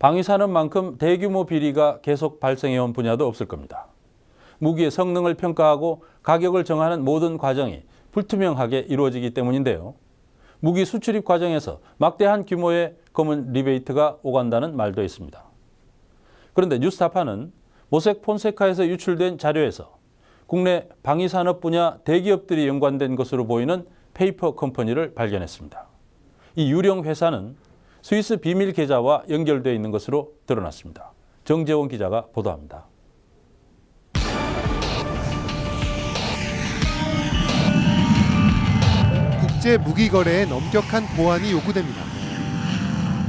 방위산업만큼 대규모 비리가 계속 발생해온 분야도 없을 겁니다. 무기의 성능을 평가하고 가격을 정하는 모든 과정이 불투명하게 이루어지기 때문인데요. 무기 수출입 과정에서 막대한 규모의 검은 리베이트가 오간다는 말도 있습니다. 그런데 뉴스타파는 모색 폰세카에서 유출된 자료에서 국내 방위산업 분야 대기업들이 연관된 것으로 보이는 페이퍼 컴퍼니를 발견했습니다. 이 유령 회사는 스위스 비밀 계좌와 연결되어 있는 것으로 드러났습니다. 정재원 기자가 보도합니다. 국제 무기 거래엔 엄격한 보안이 요구됩니다.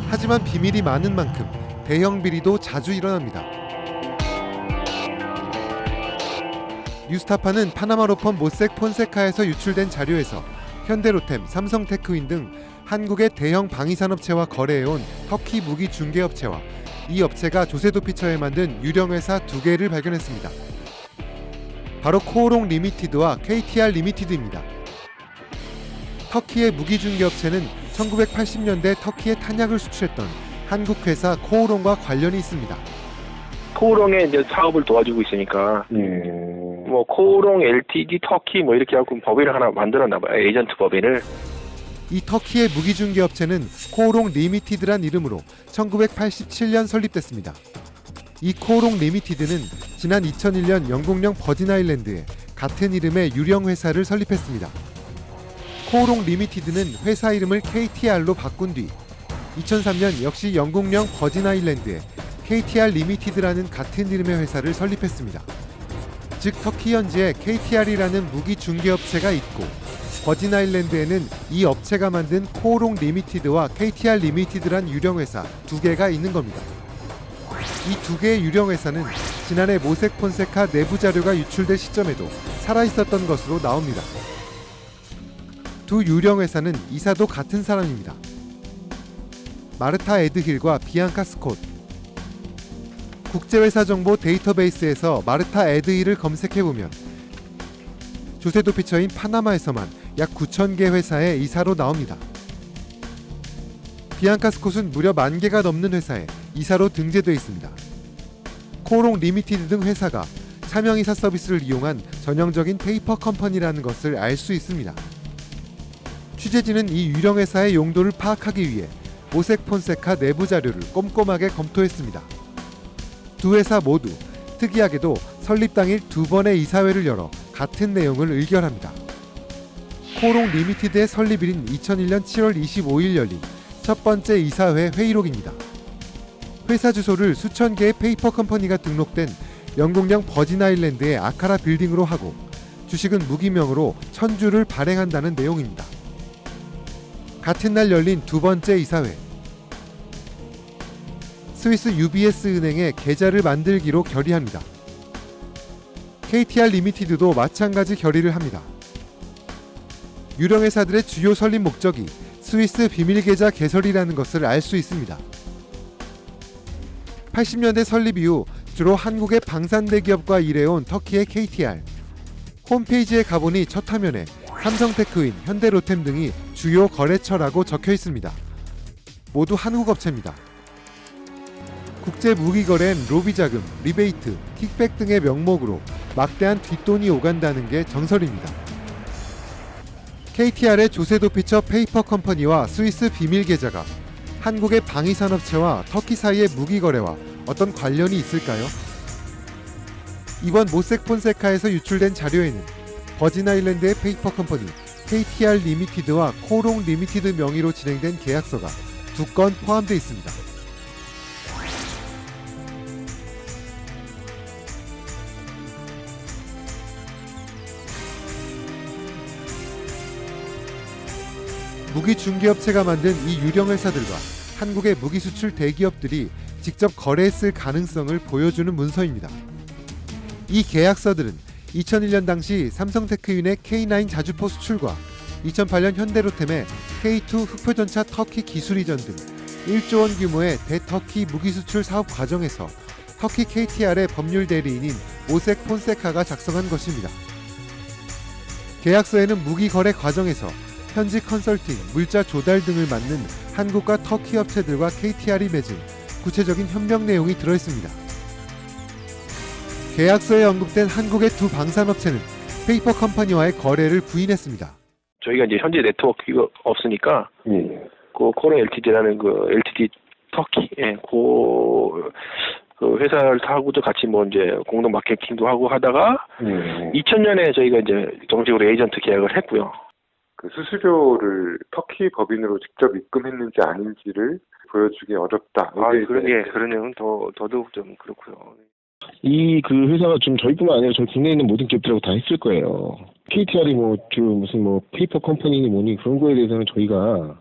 하지만 비밀이 많은 만큼 대형 비리도 자주 일어납니다. 뉴스타파는 파나마로펌 모색 폰세카에서 유출된 자료에서 현대로템, 삼성테크윈 등 한국의 대형 방위산업체와 거래해온 터키 무기 중개업체와 이 업체가 조세도피처에 만든 유령회사 2개를 발견했습니다. 바로 코오롱 리미티드와 KTR 리미티드입니다. 터키의 무기 중개업체는 1980년대 터키에 탄약을 수출했던 한국 회사 코오롱과 관련이 있습니다. 코오롱의 이제 사업을 도와주고 있으니까 뭐 코오롱 LTD 터키 뭐 이렇게 하고 법인을 하나 만들었나 봐요. 에이전트 법인을. 이 터키의 무기 중개업체는 코오롱 리미티드란 이름으로 1987년 설립됐습니다. 이 코오롱 리미티드는 지난 2001년 영국령 버진아일랜드에 같은 이름의 유령 회사를 설립했습니다. 코오롱 리미티드는 회사 이름을 KTR로 바꾼 뒤 2003년 역시 영국령 버진아일랜드에 KTR 리미티드라는 같은 이름의 회사를 설립했습니다. 즉 터키 현지에 KTR이라는 무기 중개업체가 있고 버진아일랜드에는 이 업체가 만든 코오롱 리미티드와 KTR 리미티드란 유령회사 2개가 있는 겁니다. 이 2개의 유령회사는 지난해 모색 폰세카 내부 자료가 유출될 시점에도 살아있었던 것으로 나옵니다. 두 유령회사는 이사도 같은 사람입니다. 마르타 에드힐과 비앙카 스콧. 국제회사 정보 데이터베이스에서 마르타 에드힐을 검색해보면 조세도피처인 파나마에서만 약 9,000개 회사의 이사로 나옵니다. 비앙카 스콧은 무려 10,000개가 넘는 회사에 이사로 등재되어 있습니다. 코오롱 리미티드 등 회사가 차명이사 서비스를 이용한 전형적인 페이퍼 컴퍼니라는 것을 알 수 있습니다. 취재진은 이 유령회사의 용도를 파악하기 위해 모색 폰세카 내부 자료를 꼼꼼하게 검토했습니다. 두 회사 모두 특이하게도 설립 당일 2번의 이사회를 열어 같은 내용을 의결합니다. 코오롱 리미티드의 설립일인 2001년 7월 25일 열린 첫 번째 이사회 회의록입니다. 회사 주소를 수천 개의 페이퍼 컴퍼니가 등록된 영국령 버진아일랜드의 아카라 빌딩으로 하고 주식은 무기명으로 1,000주를 발행한다는 내용입니다. 같은 날 열린 두 번째 이사회. 스위스 UBS 은행에 계좌를 만들기로 결의합니다. KTR 리미티드도 마찬가지 결의를 합니다. 유령회사들의 주요 설립 목적이 스위스 비밀계좌 개설이라는 것을 알 수 있습니다. 80년대 설립 이후 주로 한국의 방산대기업과 일해온 터키의 KTR. 홈페이지에 가보니 첫 화면에 삼성테크윈, 현대로템 등이 주요 거래처라고 적혀 있습니다. 모두 한국 업체입니다. 국제 무기 거래엔 로비 자금, 리베이트, 킥백 등의 명목으로 막대한 뒷돈이 오간다는 게 정설입니다. KTR의 조세도피처 페이퍼 컴퍼니와 스위스 비밀 계좌가 한국의 방위산업체와 터키 사이의 무기 거래와 어떤 관련이 있을까요? 이번 모색 폰세카에서 유출된 자료에는 버진아일랜드의 페이퍼 컴퍼니 KTR 리미티드와 코오롱 리미티드 명의로 진행된 계약서가 2건 포함되어 있습니다. 무기 중개업체가 만든 이 유령 회사들과 한국의 무기 수출 대기업들이 직접 거래했을 가능성을 보여주는 문서입니다. 이 계약서들은 2001년 당시 삼성테크윈의 K9 자주포 수출과 2008년 현대로템의 K2 흑표전차 터키 기술 이전 등 1조 원 규모의 대터키 무기 수출 사업 과정에서 터키 KTR의 법률 대리인인 모색 폰세카가 작성한 것입니다. 계약서에는 무기 거래 과정에서 현지 컨설팅, 물자 조달 등을 맡는 한국과 터키 업체들과 KTR이 맺은 구체적인 협력 내용이 들어 있습니다. 계약서에 언급된 한국의 두 방산업체는 페이퍼 컴퍼니와의 거래를 부인했습니다. 저희가 이제 현재 네트워크가 없으니까 그 코롱 LTD라는 그 LTD 터키 그 회사를 하고도 같이 뭐 이제 공동 마케팅도 하고 하다가 2000년에 저희가 이제 정식으로 에이전트 계약을 했고요. 그 수수료를 터키 법인으로 직접 입금했는지 아닌지를 보여주기 어렵다. 그런 내용은 더더욱 좀 그렇고요. 이 그 회사가 좀 저희뿐만 아니라 저희 국내에 있는 모든 기업들하고 다 했을 거예요. KTR이 무슨 페이퍼 컴퍼니니 뭐니 그런 거에 대해서는 저희가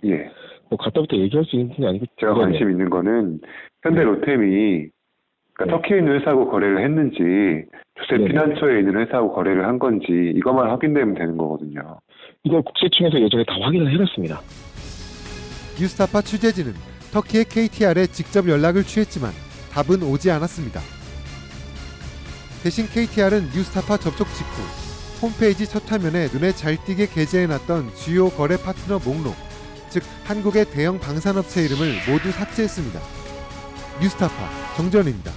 뭐 갖다부터 얘기할 수 있는 게 아니고 제가 관심 있는 거는 현대 로템이 그러니까 터키에 있는 회사하고 거래를 했는지 조셉 피난처에 있는 회사하고 거래를 한 건지 이것만 확인되면 되는 거거든요. 이걸 국세청에서 예전에 다 확인을 해봤습니다. 뉴스타파 취재진은 터키의 KTR에 직접 연락을 취했지만 답은 오지 않았습니다. 대신 KTR은 뉴스타파 접촉 직후 홈페이지 첫 화면에 눈에 잘 띄게 게재해놨던 주요 거래 파트너 목록, 즉 한국의 대형 방산업체 이름을 모두 삭제했습니다. 뉴스타파 정전입니다.